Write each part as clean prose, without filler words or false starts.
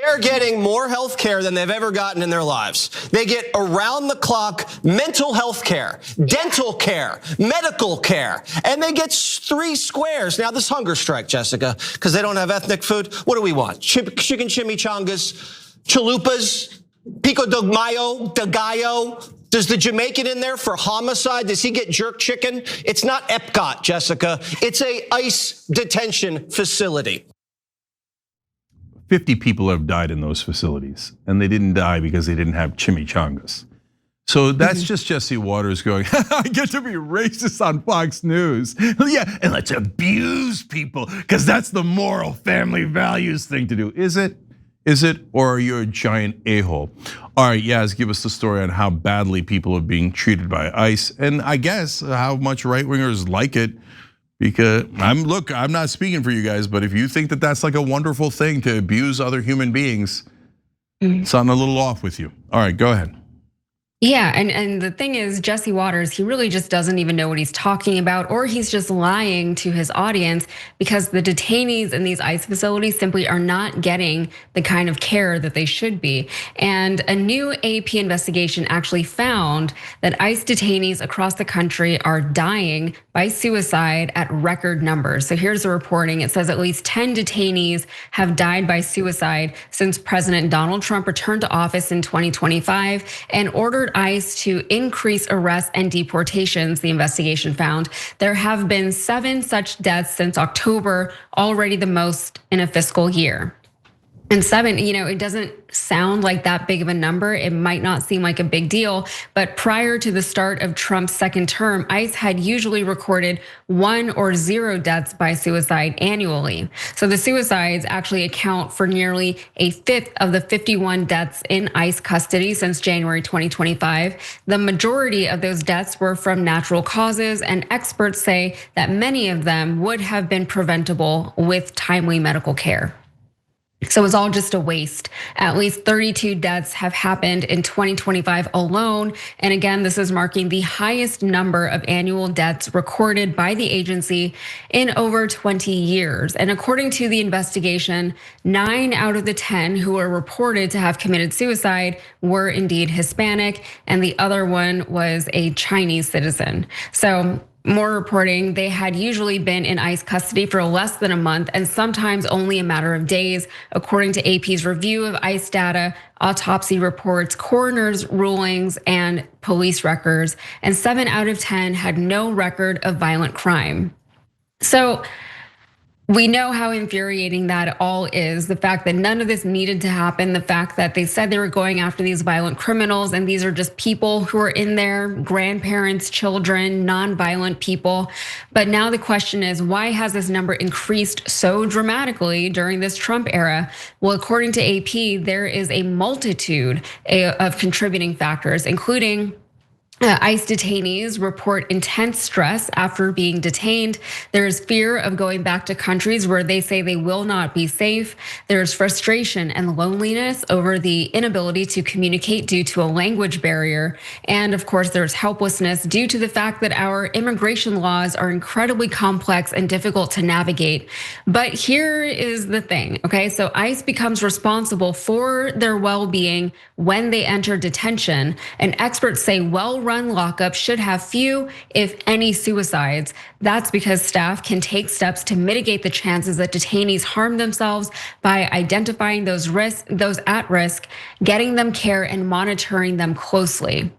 They're getting more health care than they've ever gotten in their lives. They get around-the-clock mental health care, dental care, medical care, and they get 3 squares. Now, this hunger strike, Jessica, because they don't have ethnic food, what do we want? Chicken chimichangas, chalupas, pico de mayo, de gallo. Does the Jamaican in there for homicide, does he get jerk chicken? It's not Epcot, Jessica. It's a ICE detention facility. 50 people have died in those facilities, and they didn't die because they didn't have chimichangas. So that's just Jesse Waters going, I get to be racist on Fox News. Yeah, and let's abuse people because that's the moral family values thing to do. Is it? Is it, or are you a giant a-hole? All right, Yaz, give us the story on how badly people are being treated by ICE, and I guess how much right-wingers like it. Because I'm not speaking for you guys, but if you think that that's like a wonderful thing to abuse other human beings, something a little off with you. All right, go ahead. Yeah, and the thing is, Jesse Waters, he really just doesn't even know what he's talking about, or he's just lying to his audience because the detainees in these ICE facilities simply are not getting the kind of care that they should be. And a new AP investigation actually found that ICE detainees across the country are dying by suicide at record numbers. So here's the reporting. It says at least 10 detainees have died by suicide since President Donald Trump returned to office in 2025 and ordered ICE to increase arrests and deportations, the investigation found. There have been 7 such deaths since October, already the most in a fiscal year. And 7, it doesn't sound like that big of a number. It might not seem like a big deal, but prior to the start of Trump's second term, ICE had usually recorded 1 or 0 deaths by suicide annually. So the suicides actually account for nearly a fifth of the 51 deaths in ICE custody since January 2025. The majority of those deaths were from natural causes, and experts say that many of them would have been preventable with timely medical care. So it's all just a waste. At least 32 deaths have happened in 2025 alone. And again, this is marking the highest number of annual deaths recorded by the agency in over 20 years. And according to the investigation, 9 out of the 10 who were reported to have committed suicide were indeed Hispanic, and the other one was a Chinese citizen. So more reporting, they had usually been in ICE custody for less than a month and sometimes only a matter of days. According to AP's review of ICE data, autopsy reports, coroner's rulings, and police records, and 7 out of 10 had no record of violent crime. So we know how infuriating that all is. The fact that none of this needed to happen, the fact that they said they were going after these violent criminals, and these are just people who are in there, grandparents, children, non-violent people. But now the question is, why has this number increased so dramatically during this Trump era? Well, according to AP, there is a multitude of contributing factors, including ICE detainees report intense stress after being detained. There's fear of going back to countries where they say they will not be safe. There's frustration and loneliness over the inability to communicate due to a language barrier. And of course, there's helplessness due to the fact that our immigration laws are incredibly complex and difficult to navigate. But here is the thing, okay? So ICE becomes responsible for their well-being when they enter detention, and experts say well-run lockup should have few, if any, suicides. That's because staff can take steps to mitigate the chances that detainees harm themselves by identifying those at risk, getting them care, and monitoring them closely.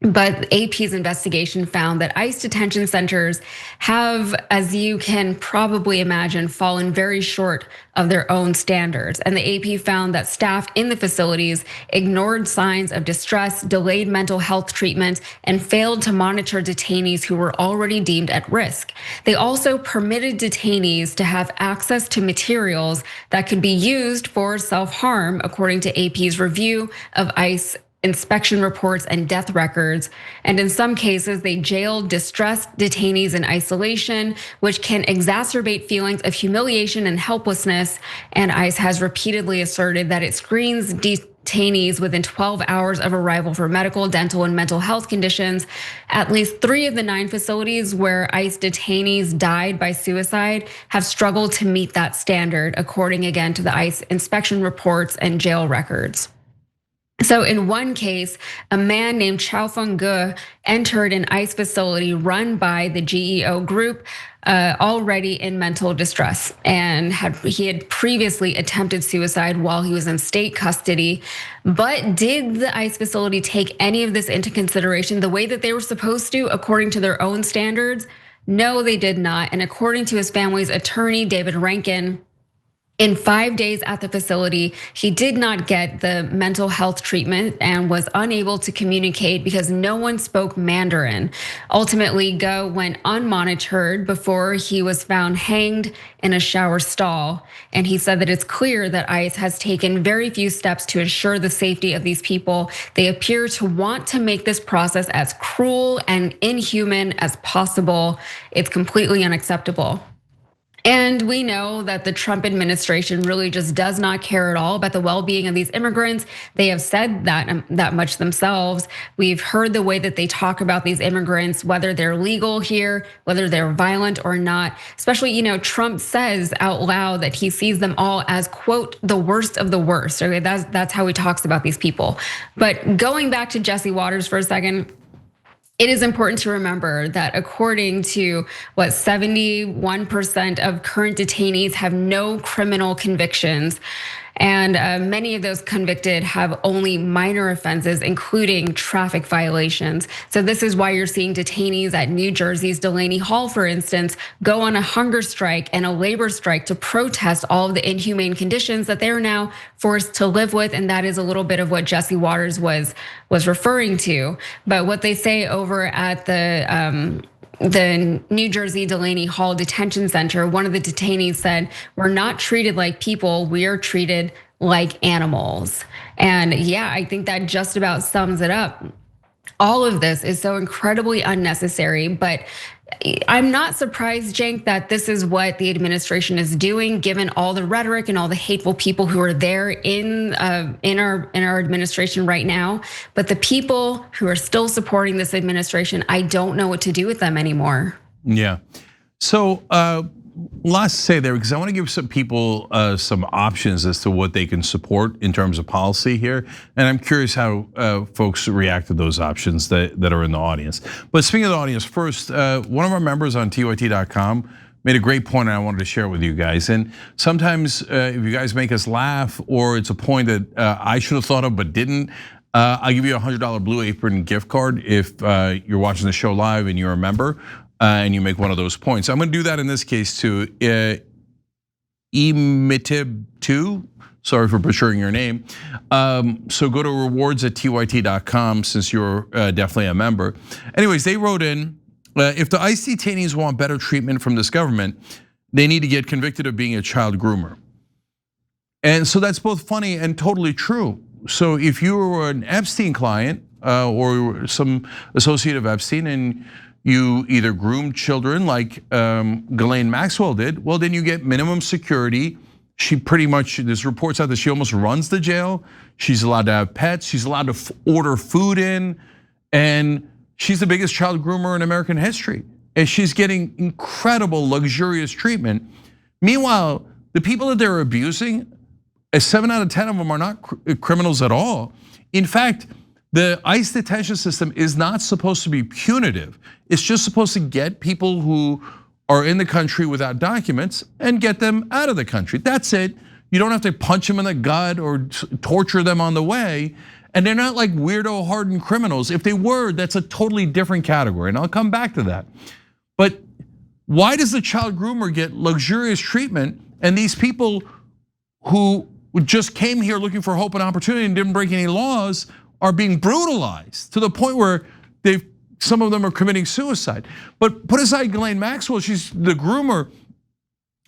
But AP's investigation found that ICE detention centers have, as you can probably imagine, fallen very short of their own standards. And the AP found that staff in the facilities ignored signs of distress, delayed mental health treatment, and failed to monitor detainees who were already deemed at risk. They also permitted detainees to have access to materials that could be used for self-harm, according to AP's review of ICE inspection reports and death records. And in some cases, they jailed distressed detainees in isolation, which can exacerbate feelings of humiliation and helplessness. And ICE has repeatedly asserted that it screens detainees within 12 hours of arrival for medical, dental, and mental health conditions. At least 3 of the 9 facilities where ICE detainees died by suicide have struggled to meet that standard, according again to the ICE inspection reports and jail records. So in one case, a man named Chao Feng Ge entered an ICE facility run by the GEO group, already in mental distress, and he had previously attempted suicide while he was in state custody. But did the ICE facility take any of this into consideration the way that they were supposed to, according to their own standards? No, they did not. And according to his family's attorney, David Rankin, in 5 days at the facility, he did not get the mental health treatment and was unable to communicate because no one spoke Mandarin. Ultimately, Ge went unmonitored before he was found hanged in a shower stall. And he said that it's clear that ICE has taken very few steps to ensure the safety of these people. They appear to want to make this process as cruel and inhuman as possible. It's completely unacceptable. And we know that the Trump administration really just does not care at all about the well-being of these immigrants. They have said that much themselves. We've heard the way that they talk about these immigrants, whether they're legal here, whether they're violent or not. Especially, Trump says out loud that he sees them all as, quote, the worst of the worst. Okay, that's how he talks about these people. But going back to Jesse Waters for a second, it is important to remember that according to 71% of current detainees have no criminal convictions. And many of those convicted have only minor offenses, including traffic violations. So this is why you're seeing detainees at New Jersey's Delaney Hall, for instance, go on a hunger strike and a labor strike to protest all of the inhumane conditions that they're now forced to live with. And that is a little bit of what Jesse Waters was referring to. But what they say over at the New Jersey Delaney Hall Detention Center, one of the detainees said, "We're not treated like people, we are treated like animals." And yeah, I think that just about sums it up. All of this is so incredibly unnecessary, but I'm not surprised, Cenk, that this is what the administration is doing, given all the rhetoric and all the hateful people who are there in our administration right now. But the people who are still supporting this administration, I don't know what to do with them anymore. Yeah. So lots to say there, because I want to give some people some options as to what they can support in terms of policy here. And I'm curious how folks react to those options that are in the audience. But speaking of the audience, first, one of our members on TYT.com made a great point, and I wanted to share with you guys. And sometimes if you guys make us laugh, or it's a point that I should have thought of but didn't, I'll give you a $100 Blue Apron gift card if you're watching the show live and you're a member. And you make one of those points. I'm gonna do that in this case to Emitib2. Sorry for butchering your name. So go to rewards@tyt.com since you're definitely a member. Anyways, they wrote in, if the ICE detainees want better treatment from this government, they need to get convicted of being a child groomer. And so that's both funny and totally true. So if you were an Epstein client or some associate of Epstein and you either groomed children like Ghislaine Maxwell did, well, then you get minimum security. She pretty much, there's reports out that she almost runs the jail. She's allowed to have pets. She's allowed to order food in. And she's the biggest child groomer in American history. And she's getting incredible, luxurious treatment. Meanwhile, the people that they're abusing, 7 out of 10 of them are not criminals at all. In fact, the ICE detention system is not supposed to be punitive. It's just supposed to get people who are in the country without documents and get them out of the country. That's it. You don't have to punch them in the gut or torture them on the way. And they're not like weirdo hardened criminals. If they were, that's a totally different category. And I'll come back to that. But why does the child groomer get luxurious treatment and these people who just came here looking for hope and opportunity and didn't break any laws are being brutalized to the point where some of them are committing suicide? But put aside Ghislaine Maxwell, she's the groomer.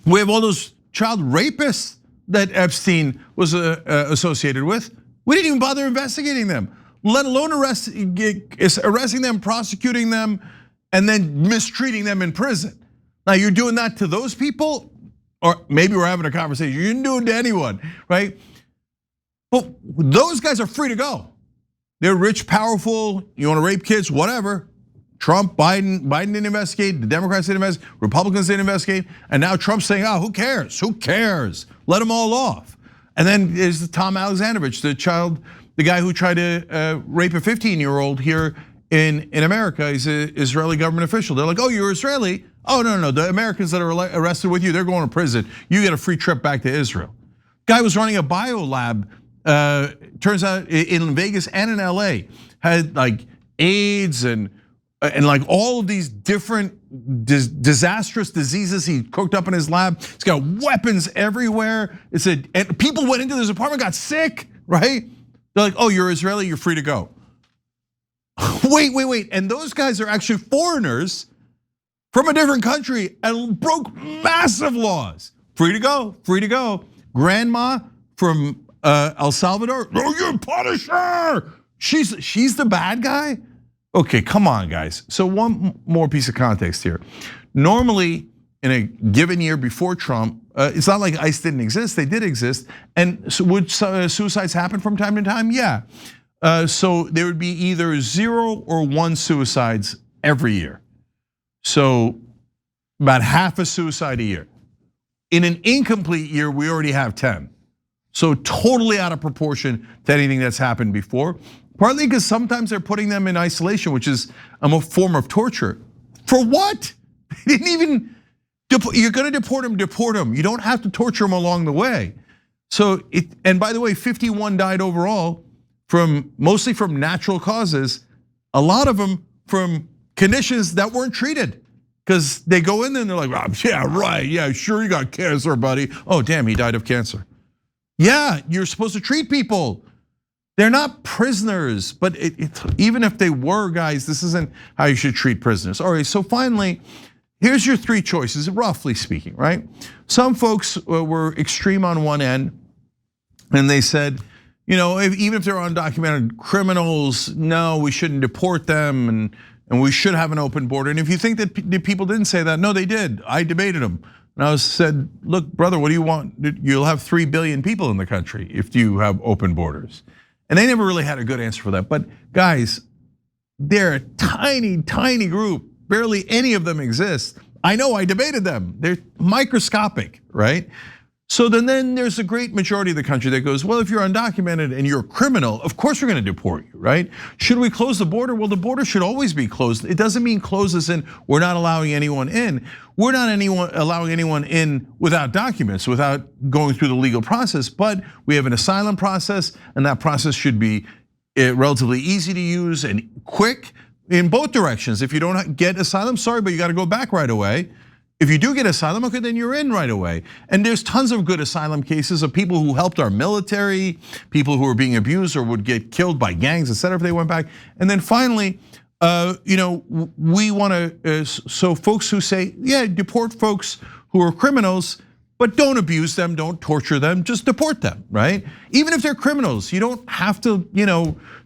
We have all those child rapists that Epstein was associated with. We didn't even bother investigating them, let alone arresting them, prosecuting them, and then mistreating them in prison. Now you're doing that to those people, or maybe we're having a conversation. You didn't do it to anyone, right? Well, those guys are free to go. They're rich, powerful, you wanna rape kids, whatever. Trump, Biden didn't investigate, the Democrats didn't investigate, Republicans didn't investigate, and now Trump's saying, who cares? Who cares? Let them all off. And then there's Tom Alexandrovich, the guy who tried to rape a 15-year-old here in America. He's an Israeli government official. They're like, you're Israeli? Oh, no, the Americans that are arrested with you, they're going to prison. You get a free trip back to Israel. Guy was running a bio lab, turns out in Vegas and in LA, had like AIDS and like all of these different disastrous diseases he cooked up in his lab. He's got weapons everywhere. And people went into this apartment, got sick, right? They're like, you're Israeli, you're free to go. Wait. And those guys are actually foreigners from a different country and broke massive laws. Free to go. Grandma from El Salvador, you're Punisher. She's the bad guy? Okay, come on, guys. So one more piece of context here. Normally, in a given year before Trump, it's not like ICE didn't exist, they did exist. And so would suicides happen from time to time? Yeah. So there would be either 0 or 1 suicides every year. So about half a suicide a year. In an incomplete year, we already have 10. So totally out of proportion to anything that's happened before. Partly because sometimes they're putting them in isolation, which is a form of torture. For what? They didn't even, you're gonna deport them. You don't have to torture them along the way. So and by the way, 51 died overall mostly from natural causes. A lot of them from conditions that weren't treated. Because they go in there and they're like, yeah, right, yeah, sure you got cancer, buddy. Oh, damn, he died of cancer. Yeah, you're supposed to treat people. They're not prisoners, but even if they were, guys, this isn't how you should treat prisoners. All right, so finally, here's your 3 choices, roughly speaking, right? Some folks were extreme on one end, and they said, even if they're undocumented criminals, no, we shouldn't deport them, and we should have an open border. And if you think that the people didn't say that, no, they did. I debated them. And I said, look, brother, what do you want? You'll have 3 billion people in the country if you have open borders. And they never really had a good answer for that. But guys, they're a tiny, tiny group. Barely any of them exist. I know, I debated them. They're microscopic, right? So then there's a great majority of the country that goes, well, if you're undocumented and you're a criminal, of course we're gonna deport you, right? Should we close the border? Well, the border should always be closed. It doesn't mean close as in we're not allowing anyone in. We're not allowing anyone in without documents, without going through the legal process, but we have an asylum process, and that process should be relatively easy to use and quick in both directions. If you don't get asylum, sorry, but you gotta go back right away. If you do get asylum, okay, then you're in right away. And there's tons of good asylum cases of people who helped our military, people who were being abused or would get killed by gangs, et cetera, if they went back. And then finally, we wanna, so folks who say, yeah, deport folks who are criminals, but don't abuse them, don't torture them, just deport them, right? Even if they're criminals, you don't have to,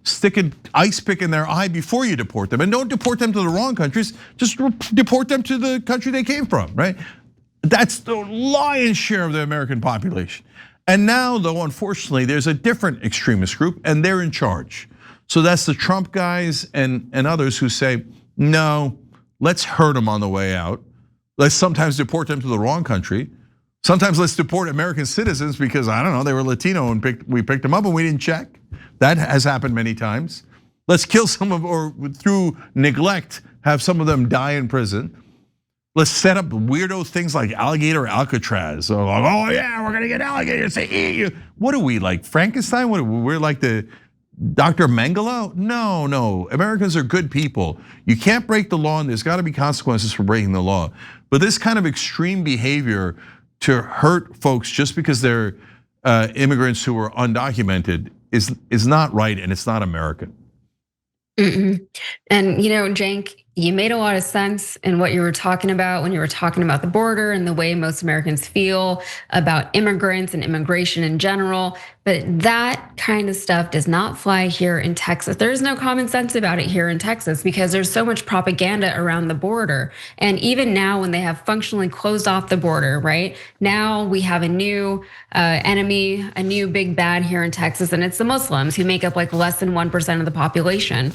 stick an ice pick in their eye before you deport them. And don't deport them to the wrong countries, just deport them to the country they came from, right? That's the lion's share of the American population. And now, though, unfortunately, there's a different extremist group and they're in charge. So that's the Trump guys and others who say, no, let's hurt them on the way out. Let's sometimes deport them to the wrong country. Sometimes let's deport American citizens because, I don't know, they were Latino and we picked them up and we didn't check. That has happened many times. Let's kill some of, or through neglect, have some of them die in prison. Let's set up weirdo things like alligator Alcatraz. So like, oh yeah, we're gonna get alligators to eat you. What are we, like Frankenstein? We're like the Dr. Mengele? No, Americans are good people. You can't break the law and there's gotta be consequences for breaking the law. But this kind of extreme behavior to hurt folks just because they're immigrants who are undocumented is not right and it's not American. And Cenk, You made a lot of sense in what you were talking about when you were talking about the border and the way most Americans feel about immigrants and immigration in general. But that kind of stuff does not fly here in Texas. There's no common sense about it here in Texas because there's so much propaganda around the border. And even now, when they have functionally closed off the border, right? Now we have a new enemy, a new big bad here in Texas, and it's the Muslims who make up like less than 1% of the population.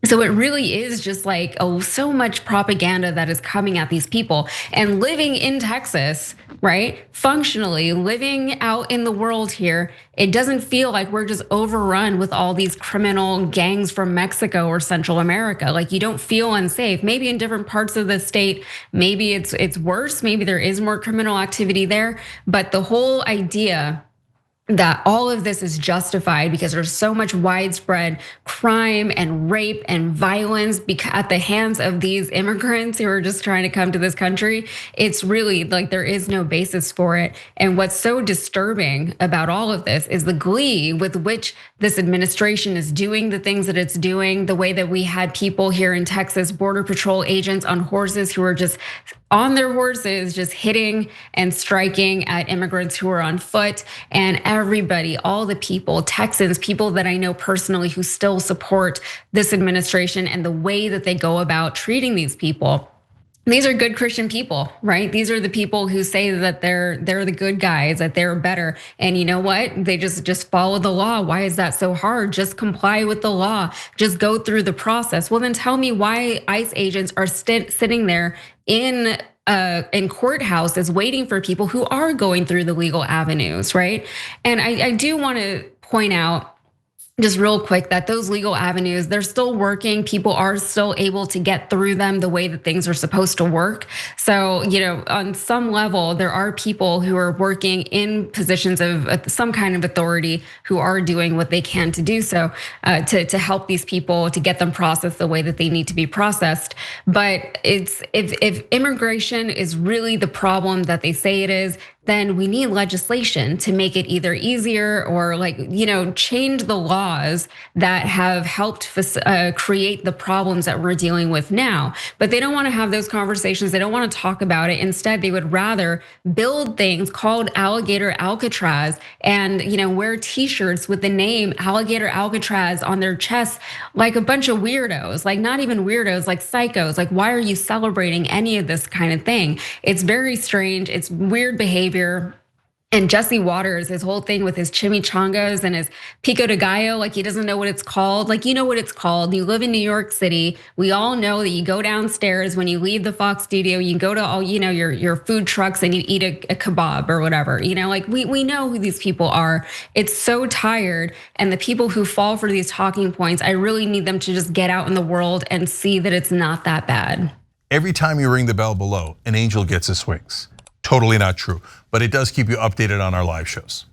So it really is just like so much propaganda that is coming at these people. And living in Texas, right? Functionally living out in the world here, it doesn't feel like we're just overrun with all these criminal gangs from Mexico or Central America. Like you don't feel unsafe. Maybe in different parts of the state, maybe it's worse. Maybe there is more criminal activity there. But the whole idea that all of this is justified because there's so much widespread crime and rape and violence at the hands of these immigrants who are just trying to come to this country. It's really like there is no basis for it. And what's so disturbing about all of this is the glee with which this administration is doing the things that it's doing, the way that we had people here in Texas, Border Patrol agents on horses who are just on their horses, just hitting and striking at immigrants who are on foot, and everybody, all the people, Texans, people that I know personally who still support this administration and the way that they go about treating these people. These are good Christian people, right? These are the people who say that they're the good guys, that they're better. And you know what? They just follow the law. Why is that so hard? Just comply with the law. Just go through the process. Well, then tell me why ICE agents are sitting there in courthouses waiting for people who are going through the legal avenues, right? And I do want to point out just real quick that those legal avenues, they're still working. People are still able to get through them the way that things are supposed to work. So, on some level, there are people who are working in positions of some kind of authority who are doing what they can to do so, to help these people, to get them processed the way that they need to be processed. But if immigration is really the problem that they say it is, then we need legislation to make it either easier or change the laws that have helped create the problems that we're dealing with now. But they don't want to have those conversations. They don't want to talk about it. Instead, they would rather build things called Alligator Alcatraz and wear T-shirts with the name Alligator Alcatraz on their chests like a bunch of weirdos, like not even weirdos, like psychos. Like, why are you celebrating any of this kind of thing? It's very strange. It's weird behavior. And Jesse Waters, his whole thing with his chimichangas and his pico de gallo, like he doesn't know what it's called. Like, you know what it's called. You live in New York City. We all know that you go downstairs when you leave the Fox studio, you go to all, your food trucks and you eat a kebab or whatever. We know who these people are. It's so tired. And the people who fall for these talking points, I really need them to just get out in the world and see that it's not that bad. Every time you ring the bell below, an angel gets his wings. Totally not true, but it does keep you updated on our live shows.